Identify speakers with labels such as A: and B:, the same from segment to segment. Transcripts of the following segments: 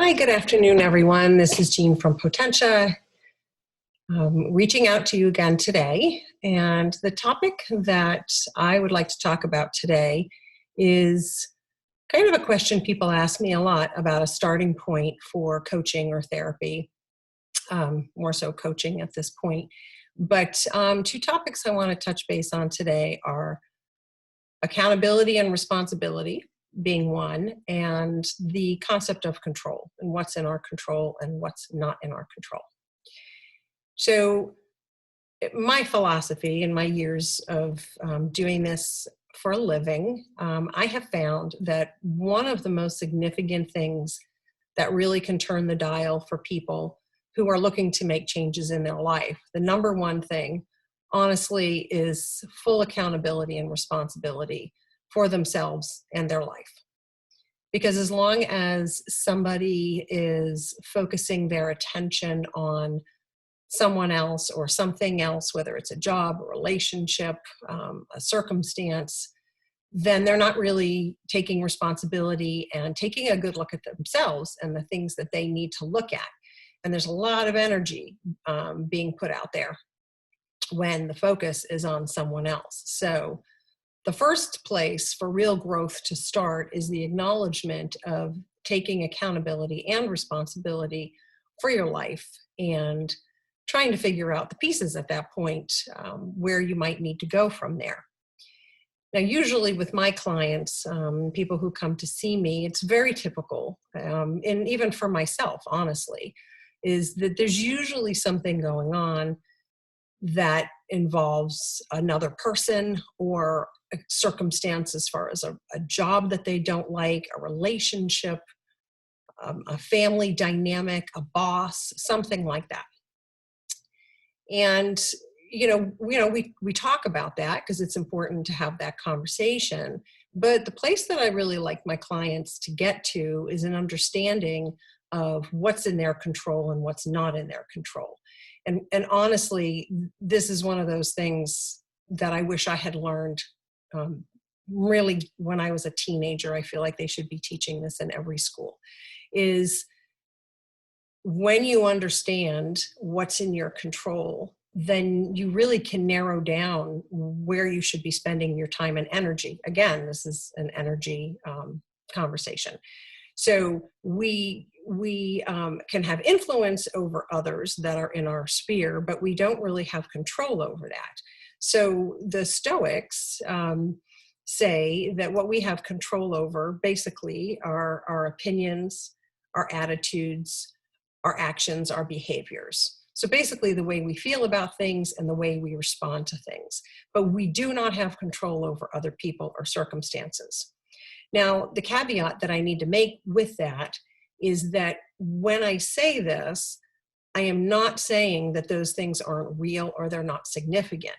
A: Hi, good afternoon, everyone. This is Jean from Potentia, reaching out to you again today. And the topic that I would like to talk about today is kind of a question people ask me a lot about a starting point for coaching or therapy, more so coaching at this point. But two topics I want to touch base on today are accountability and responsibility being one, and the concept of control and what's in our control and what's not in our control. So my philosophy in my years of doing this for a living, I have found that one of the most significant things that really can turn the dial for people who are looking to make changes in their life, the number one thing, honestly, is full accountability and responsibility for themselves and their life. Because as long as somebody is focusing their attention on someone else or something else, whether it's a job, a relationship, a circumstance, then they're not really taking responsibility and taking a good look at themselves and the things that they need to look at. And there's a lot of energy being put out there when the focus is on someone else. So the first place for real growth to start is the acknowledgement of taking accountability and responsibility for your life and trying to figure out the pieces at that point where you might need to go from there. Now, usually with my clients, people who come to see me, it's very typical, and even for myself, honestly, is that there's usually something going on that involves another person or a circumstance as far as a job that they don't like, a relationship, a family dynamic, a boss, something like that. And we talk about that because it's important to have that conversation. But the place that I really like my clients to get to is an understanding of what's in their control and what's not in their control. And honestly, this is one of those things that I wish I had learned really when I was a teenager. I feel like they should be teaching this in every school, is when you understand what's in your control, then you really can narrow down where you should be spending your time and energy. Again, this is an energy conversation. So we can have influence over others that are in our sphere, but we don't really have control over that. So the Stoics say that what we have control over basically are our opinions, our attitudes, our actions, our behaviors. So basically the way we feel about things and the way we respond to things. But we do not have control over other people or circumstances. Now, the caveat that I need to make with that is that when I say this, I am not saying that those things aren't real or they're not significant.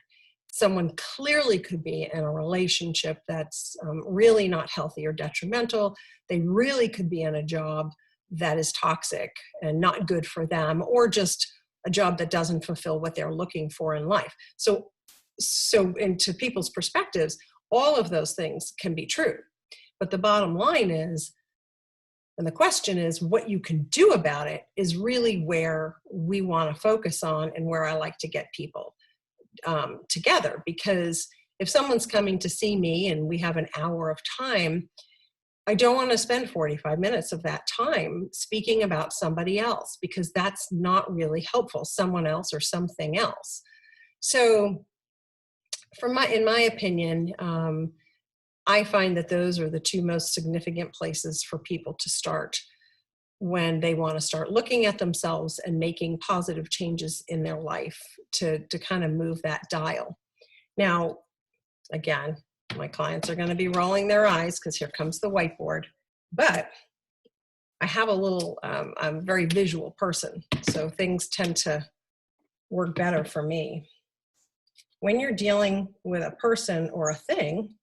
A: Someone clearly could be in a relationship that's really not healthy or detrimental. They really could be in a job that is toxic and not good for them, or just a job that doesn't fulfill what they're looking for in life. So into people's perspectives, all of those things can be true. But the bottom line is, and the question is, what you can do about it is really where we want to focus on and where I like to get people together. Because if someone's coming to see me and we have an hour of time, I don't want to spend 45 minutes of that time speaking about somebody else, because that's not really helpful, someone else or something else. So in my opinion, I find that those are the two most significant places for people to start when they want to start looking at themselves and making positive changes in their life to kind of move that dial. Now, again, my clients are going to be rolling their eyes because here comes the whiteboard, but I have I'm a very visual person, so things tend to work better for me. When you're dealing with a person or a thing,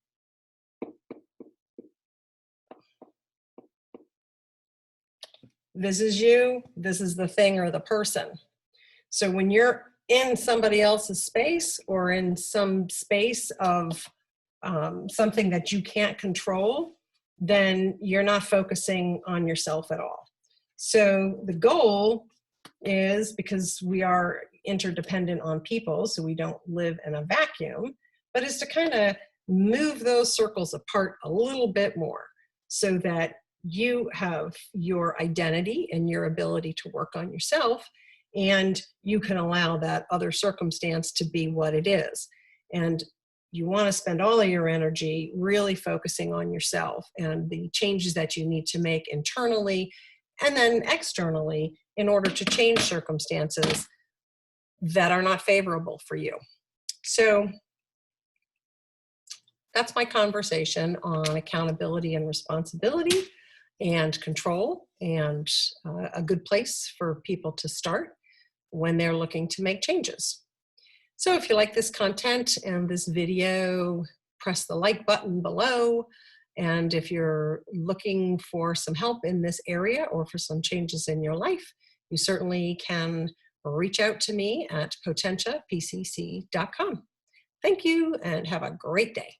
A: this is you, this is the thing or the person. So when you're in somebody else's space or in some space of something that you can't control, then you're not focusing on yourself at all. So the goal is, because we are interdependent on people, so we don't live in a vacuum, but is to kind of move those circles apart a little bit more so that you have your identity and your ability to work on yourself, and you can allow that other circumstance to be what it is. And you want to spend all of your energy really focusing on yourself and the changes that you need to make internally and then externally in order to change circumstances that are not favorable for you. So that's my conversation on accountability and responsibility and control, and a good place for people to start when they're looking to make changes. So if you like this content and this video, press the like button below. And if you're looking for some help in this area or for some changes in your life, you certainly can reach out to me at potentiapcc.com. Thank you and have a great day.